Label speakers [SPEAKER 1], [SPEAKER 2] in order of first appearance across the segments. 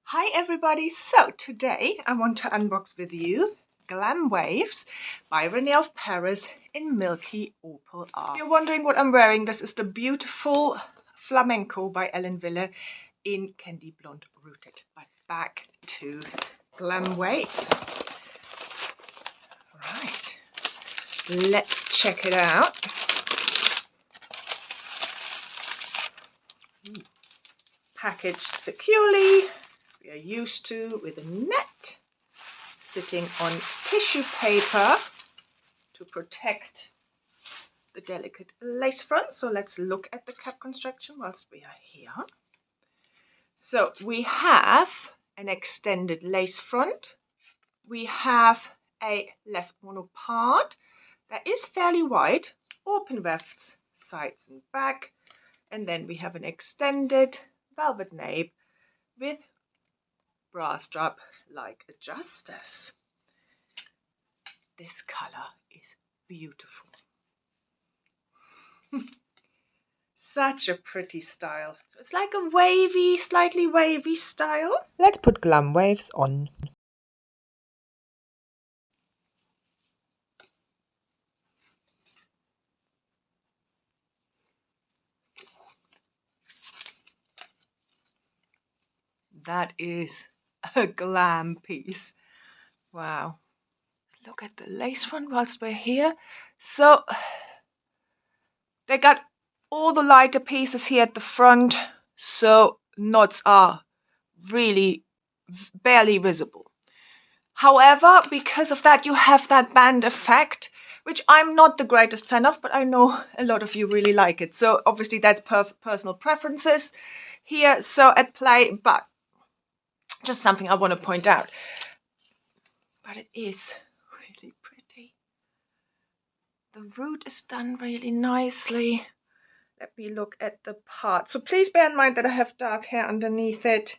[SPEAKER 1] Hi everybody, so today I want to unbox with you Glam Wavez by René of Paris in Milky Opal R. If you're wondering what I'm wearing, this is the beautiful Flamenco by Ellen Wille in Candy Blonde Rooted. But back to Glam Wavez. Right, let's check it out. Packaged securely, as we are used to, with a net sitting on tissue paper to protect the delicate lace front. So let's look at the cap construction whilst we are here. So we have an extended lace front. We have a left monopart that is fairly wide, open wefts sides and back, and then we have an extended velvet nape with bra strap like adjusters. This color is beautiful. Such a pretty style. So it's like a wavy, slightly wavy style.
[SPEAKER 2] Let's put Glam Wavez on.
[SPEAKER 1] That is a glam piece. Wow. Look at the lace front whilst we're here. So they got all the lighter pieces here at the front, so knots are really barely visible. However, because of that, you have that band effect, which I'm not the greatest fan of, but I know a lot of you really like it. So obviously that's personal preferences here, so at play, but just something I want to point out. But it is really pretty. The root is done really nicely. Let me look at the part. So please bear in mind that I have dark hair underneath it,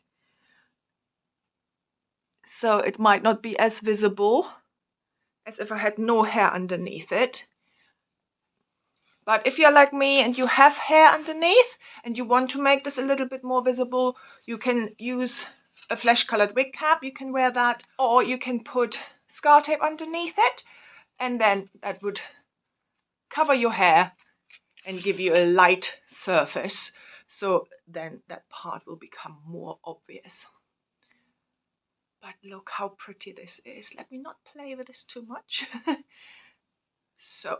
[SPEAKER 1] so it might not be as visible as if I had no hair underneath it. But if you're like me and you have hair underneath and you want to make this a little bit more visible, you can use a flesh colored wig cap. You can wear that, or you can put scar tape underneath it, and then that would cover your hair and give you a light surface, so then that part will become more obvious. But look how pretty this is. Let me not play with this too much. So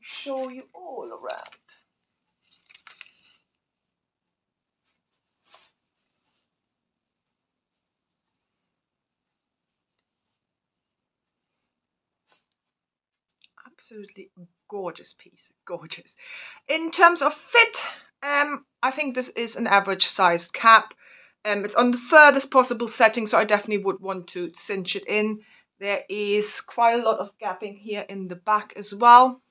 [SPEAKER 1] show you all around. Absolutely gorgeous piece, gorgeous. In terms of fit, I think this is an average sized cap. It's on the furthest possible setting, so I definitely would want to cinch it in. There is quite a lot of gapping here in the back as well.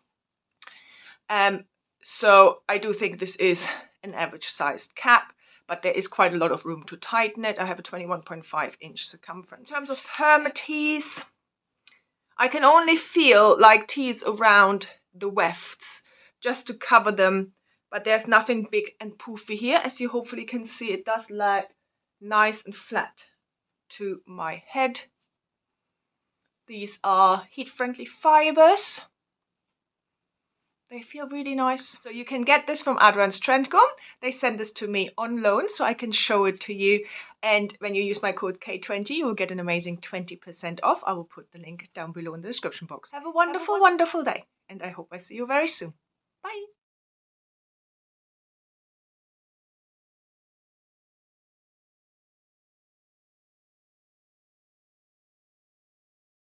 [SPEAKER 1] So I do think this is an average sized cap, but there is quite a lot of room to tighten it. I have a 21.5-inch circumference. In terms of permatease, I can only feel like tease around the wefts just to cover them, but there's nothing big and poofy here. As you hopefully can see, it does lie nice and flat to my head. These are heat-friendly fibers. They feel really nice. So you can get this from Aderans Trendco. They send this to me on loan so I can show it to you. And when you use my code K20, you will get an amazing 20% off. I will put the link down below in the description box. Have a wonderful, wonderful day. And I hope I see you very soon. Bye.